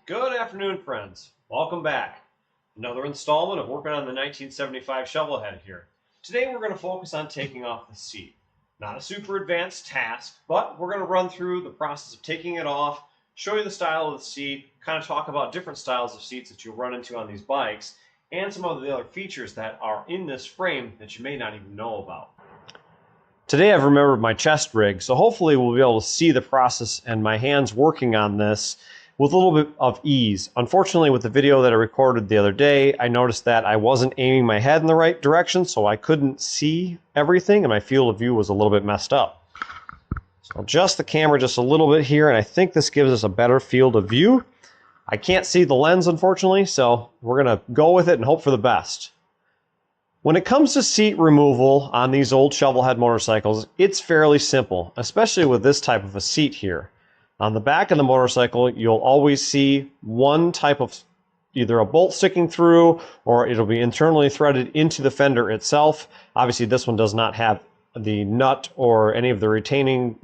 Good afternoon, friends. Welcome back. Another installment of working on the 1975 Shovelhead here. Today we're going to focus on taking off the seat. Not a super advanced task, but we're going to run through the process of taking it off, show you the style of the seat, kind of talk about different styles of seats that you'll run into on these bikes, and some of the other features that are in this frame that you may not even know about. Today I've remembered my chest rig, so hopefully we'll be able to see the process and my hands working on this with a little bit of ease. Unfortunately, with the video that I recorded the other day, I noticed that I wasn't aiming my head in the right direction, so I couldn't see everything, and my field of view was a little bit messed up. So I'll adjust the camera just a little bit here, and I think this gives us a better field of view. I can't see the lens, unfortunately, so we're going to go with it and hope for the best. When it comes to seat removal on these old Shovelhead motorcycles, it's fairly simple, especially with this type of a seat here. On the back of the motorcycle, you'll always see one type of either a bolt sticking through or it'll be internally threaded into the fender itself. Obviously, this one does not have the nut or any of the retaining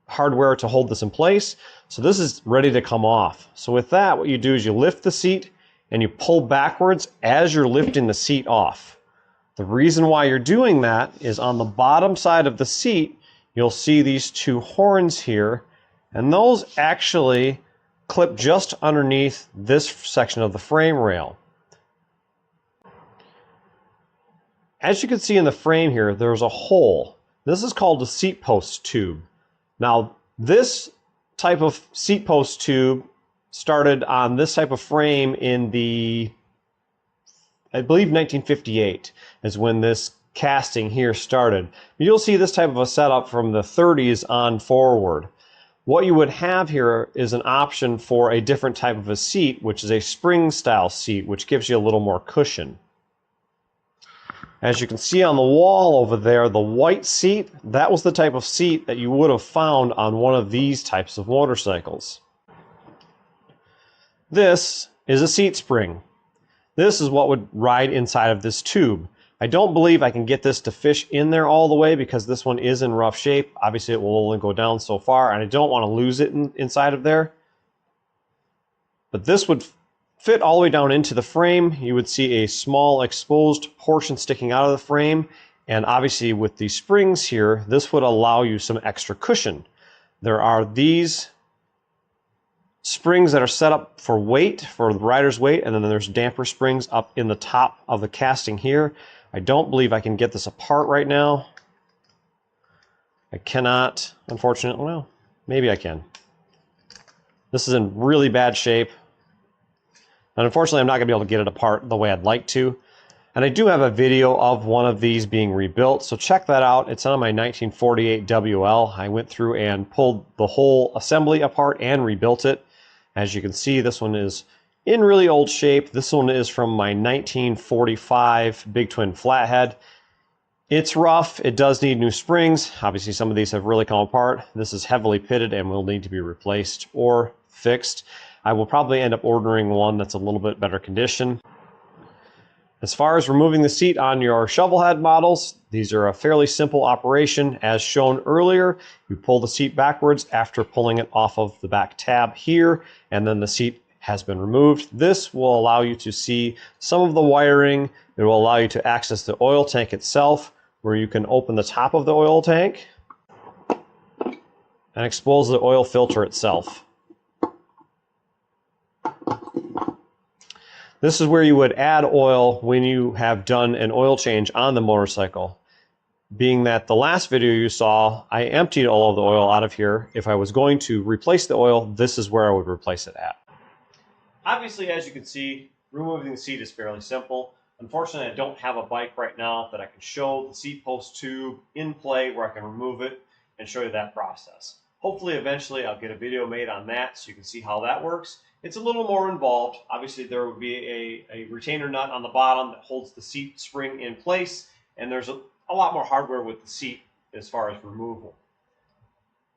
hardware to hold this in place. So this is ready to come off. So with that, what you do is you lift the seat and you pull backwards as you're lifting the seat off. The reason why you're doing that is on the bottom side of the seat, you'll see these two horns here, and those actually clip just underneath this section of the frame rail. As you can see in the frame here, there's a hole. This is called a seat post tube. Now, this type of seat post tube started on this type of frame in the, I believe 1958 is when this casting here started. You'll see this type of a setup from the 30s on forward. What you would have here is an option for a different type of a seat, which is a spring style seat, which gives you a little more cushion. As you can see on the wall over there, the white seat, that was the type of seat that you would have found on one of these types of motorcycles. This is a seat spring. This is what would ride inside of this tube. I don't believe I can get this to fish in there all the way because this one is in rough shape. Obviously, it will only go down so far, and I don't want to lose it inside of there. But this would fit all the way down into the frame. You would see a small exposed portion sticking out of the frame, and obviously with these springs here, this would allow you some extra cushion. There are these springs that are set up for weight, for the rider's weight, and then there's damper springs up in the top of the casting here. I don't believe I can get this apart right now. I cannot, unfortunately. Well, maybe I can. This is in really bad shape. And unfortunately, I'm not going to be able to get it apart the way I'd like to. And I do have a video of one of these being rebuilt, so check that out. It's on my 1948 WL. I went through and pulled the whole assembly apart and rebuilt it. As you can see, this one is in really old shape. This one is from my 1945 Big Twin Flathead. It's rough. It does need new springs. Obviously, some of these have really come apart. This is heavily pitted and will need to be replaced or fixed. I will probably end up ordering one that's a little bit better condition. As far as removing the seat on your Shovelhead models, these are a fairly simple operation. As shown earlier, you pull the seat backwards after pulling it off of the back tab here, and then the seat has been removed. This will allow you to see some of the wiring. It will allow you to access the oil tank itself, where you can open the top of the oil tank and expose the oil filter itself. This is where you would add oil when you have done an oil change on the motorcycle. Being that the last video you saw, I emptied all of the oil out of here. If I was going to replace the oil, this is where I would replace it at. Obviously, as you can see, removing the seat is fairly simple. Unfortunately, I don't have a bike right now that I can show the seat post tube in play where I can remove it and show you that process. Hopefully, eventually, I'll get a video made on that so you can see how that works. It's a little more involved. Obviously, there would be a retainer nut on the bottom that holds the seat spring in place, and there's a lot more hardware with the seat as far as removal.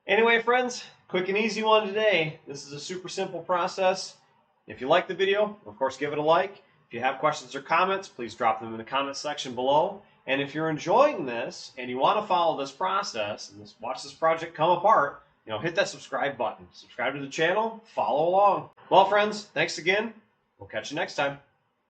Anyway, friends, quick and easy one today. This is a super simple process. If you like the video, of course, give it a like. If you have questions or comments, please drop them in the comment section below. And if you're enjoying this and you want to follow this process and watch this project come apart, hit that subscribe button. Subscribe to the channel, follow along. Well, friends, thanks again. We'll catch you next time.